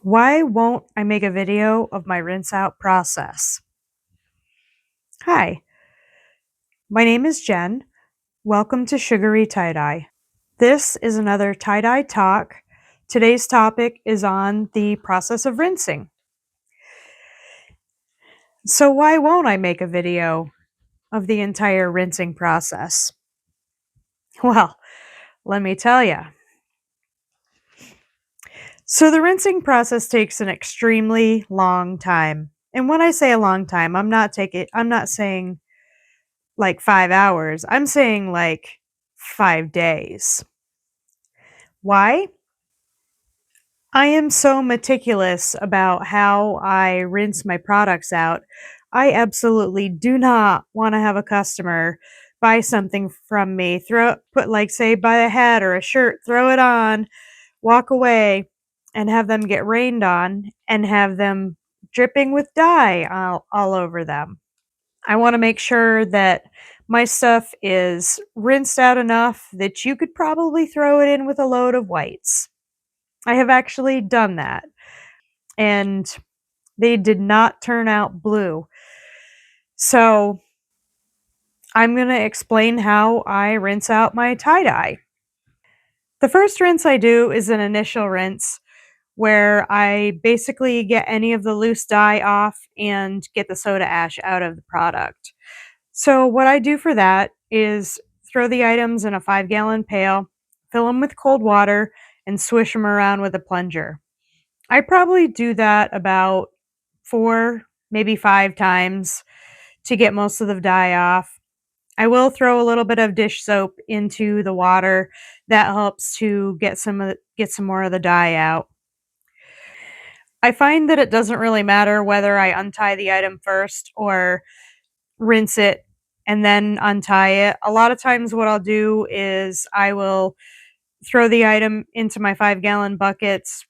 Why won't I make a video of my rinse out process? Hi, my name is Jen. Welcome to Sugary Tie-Dye. This is another tie-dye talk. Today's topic is on the process of rinsing. So why won't I make a video of the entire rinsing process? Well, let me tell you. So the rinsing process takes an extremely long time. And when I say a long time, I'm not saying like 5 hours. I'm saying like 5 days. Why? I am so meticulous about how I rinse my products out. I absolutely do not want to have a customer buy something from me, buy a hat or a shirt, throw it on, walk away, and have them get rained on and have them dripping with dye all over them. I want to make sure that my stuff is rinsed out enough that you could probably throw it in with a load of whites. I have actually done that, and they did not turn out blue. So I'm going to explain how I rinse out my tie-dye. The first rinse I do is an initial rinse where I basically get any of the loose dye off and get the soda ash out of the product. So what I do for that is throw the items in a 5-gallon pail, fill them with cold water, and swish them around with a plunger. I probably do that about 4, maybe 5 times to get most of the dye off. I will throw a little bit of dish soap into the water. That helps to get some more of the dye out. I find that it doesn't really matter whether I untie the item first or rinse it and then untie it. A lot of times what I'll do is I will throw the item into my 5-gallon buckets,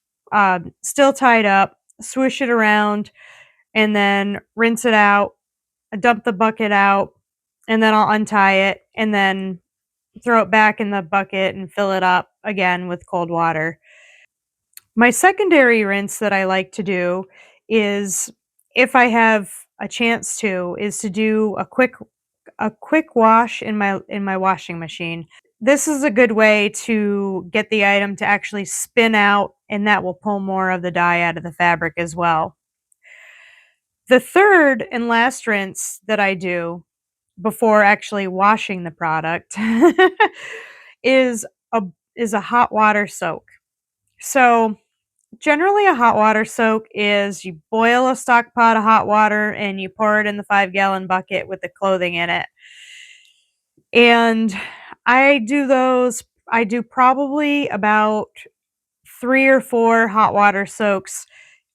still tied up, swish it around, and then rinse it out, dump the bucket out, and then I'll untie it and then throw it back in the bucket and fill it up again with cold water. My secondary rinse that I like to do is, if I have a chance to, is to do a quick wash in my washing machine. This is a good way to get the item to actually spin out, and that will pull more of the dye out of the fabric as well. The third and last rinse that I do before actually washing the product is a hot water soak. So generally a hot water soak is you boil a stock pot of hot water and you pour it in the 5-gallon bucket with the clothing in it. And I do probably about 3 or 4 hot water soaks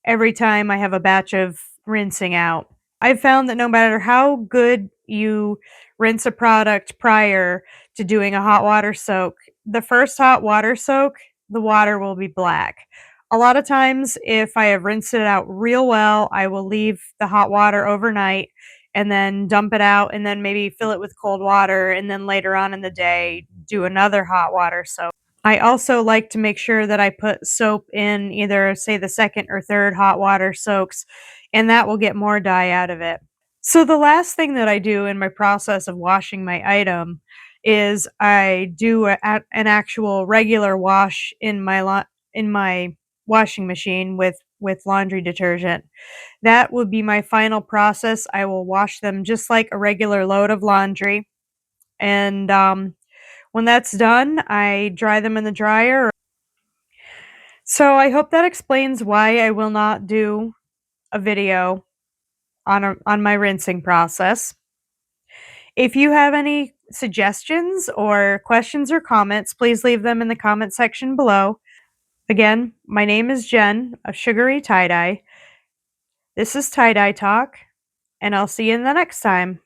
every time I have a batch of rinsing out. I've found that no matter how good you rinse a product prior to doing a hot water soak, the first hot water soak, the water will be black. A lot of times, if I have rinsed it out real well, I will leave the hot water overnight and then dump it out and then maybe fill it with cold water and then later on in the day do another hot water soak. I also like to make sure that I put soap in either, say, the second or third hot water soaks, and that will get more dye out of it. So the last thing that I do in my process of washing my item is I do an actual regular wash in my washing machine with laundry detergent. That would be my final process. I will wash them just like a regular load of laundry, and when that's done, I dry them in the dryer. So I hope that explains why I will not do a video on my rinsing process. If you have any suggestions or questions or comments, please leave them in the comment section below. Again, my name is Jen of Sugary Tie-Dye. This is Tie-Dye Talk, and I'll see you in the next time.